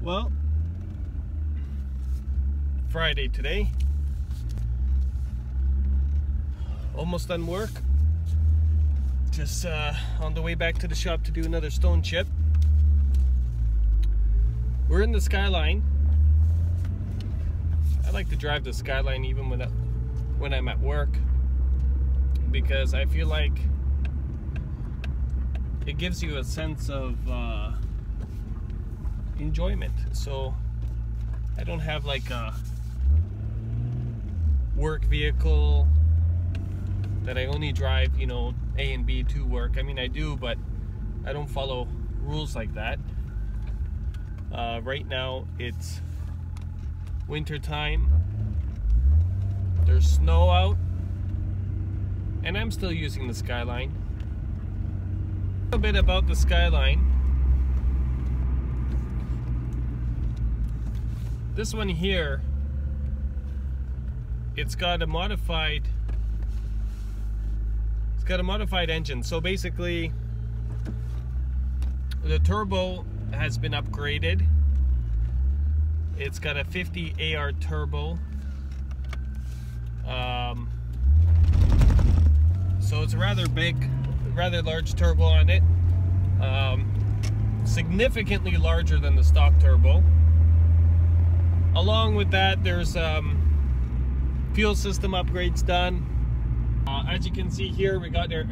Well, Friday today. Almost done work. Just on the way back to the shop to do another stone chip. We're in the Skyline. I like to drive the Skyline even when I'm at work, because I feel like it gives you a sense of enjoyment. So I don't have like a work vehicle that I only drive, you know, A and B to work. I mean, I do, but I don't follow rules like that. Right now it's winter time. There's snow out, and I'm still using the Skyline. A bit about the Skyline. This one here, it's got a modified engine. So basically the turbo has been upgraded. It's got a 50 AR turbo. So it's a rather large turbo on it. Significantly larger than the stock turbo. Along with that, there's fuel system upgrades done. As you can see here, we got our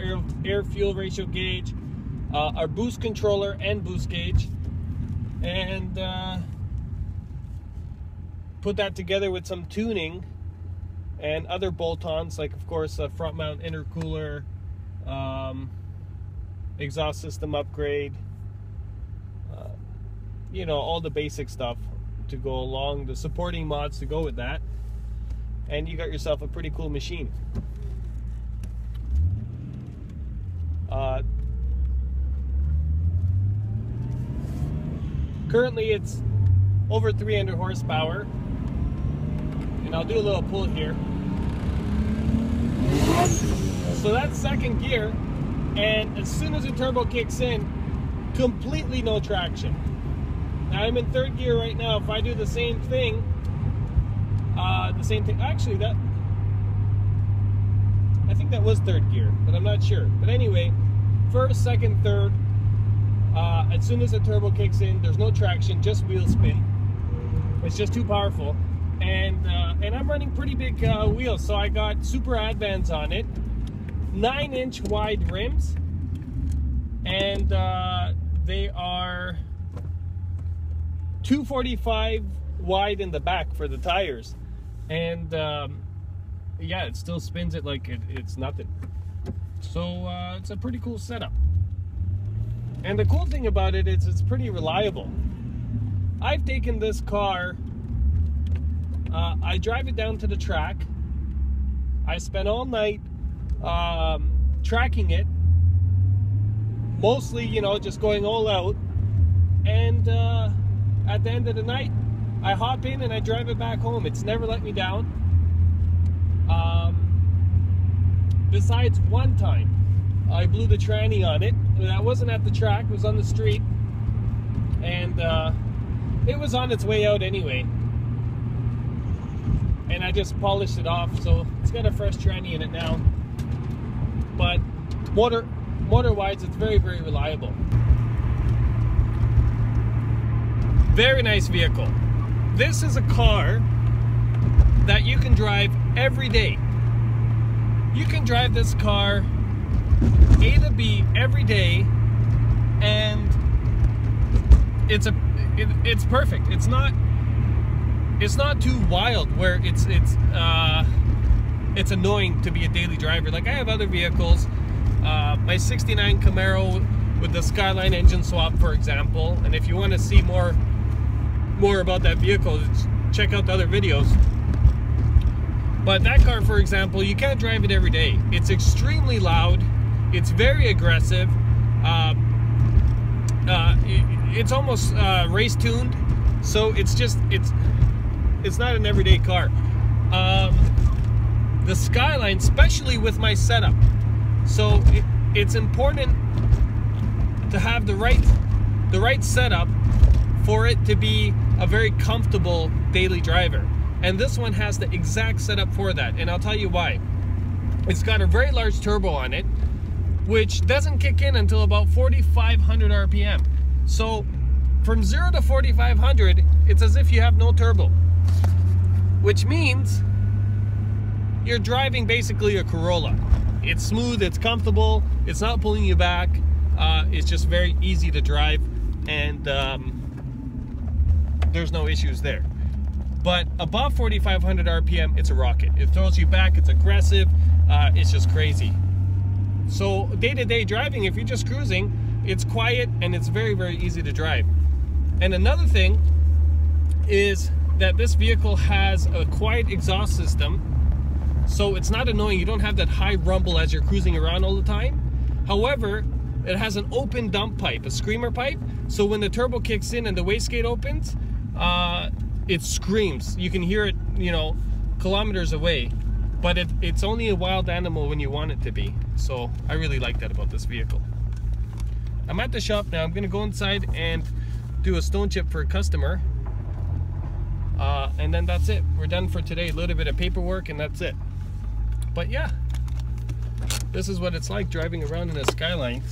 air fuel ratio gauge, our boost controller and boost gauge, and put that together with some tuning and other bolt-ons, like of course a front mount intercooler, exhaust system upgrade, you know, all the basic stuff to go along, the supporting mods to go with that, and you got yourself a pretty cool machine. Currently it's over 300 horsepower, and I'll do a little pull here. So that's second gear, and as soon as the turbo kicks in, completely no traction. Now I'm in third gear right now. If I do the same thing, actually I think that was third gear, but I'm not sure. But anyway, first, second, third, as soon as the turbo kicks in, there's no traction, just wheel spin. It's just too powerful. And I'm running pretty big wheels, so I got super advans on it, 9-inch wide rims, and they are 245 wide in the back for the tires. And yeah, it still spins it like it's nothing. So it's a pretty cool setup. And the cool thing about it is it's pretty reliable. I've taken this car, I drive it down to the track. I spent all night tracking it, mostly, you know, just going all out. And at the end of the night, I hop in and I drive it back home. It's never let me down. Besides one time, I blew the tranny on it. That wasn't at the track, it was on the street. And it was on its way out anyway. And I just polished it off, so it's got a fresh tranny in it now. But motor-wise, it's very, very reliable. Very nice vehicle. This is a car that you can drive every day. You can drive this car A to B every day, and it's perfect. It's not too wild where it's annoying to be a daily driver. Like I have other vehicles, my '69 Camaro with the Skyline engine swap, for example. And if you want to see more about that vehicle, check out the other videos. But that car, for example, you can't drive it every day. It's extremely loud. It's very aggressive. It's almost race tuned. So it's not an everyday car. The Skyline, especially with my setup. So it's important to have the right setup for it to be a very comfortable daily driver. And this one has the exact setup for that, and I'll tell you why. It's got a very large turbo on it, which doesn't kick in until about 4,500 RPM. So from 0 to 4,500, it's as if you have no turbo, which means you're driving basically a Corolla. It's smooth, it's comfortable, it's not pulling you back, it's just very easy to drive, and there's no issues there. But above 4,500 RPM, it's a rocket. It throws you back, it's aggressive, it's just crazy. So day-to-day driving, if you're just cruising, it's quiet and it's very, very easy to drive. And another thing is that this vehicle has a quiet exhaust system, so it's not annoying. You don't have that high rumble as you're cruising around all the time. However, it has an open dump pipe, a screamer pipe, so when the turbo kicks in and the wastegate opens, it screams. You can hear it, you know, kilometers away, but it's only a wild animal when you want it to be. So I really like that about this vehicle. I'm at the shop now. I'm gonna go inside and do a stone chip for a customer, and then that's it. We're done for today. A little bit of paperwork and that's it. But yeah, this is what it's like driving around in a Skyline.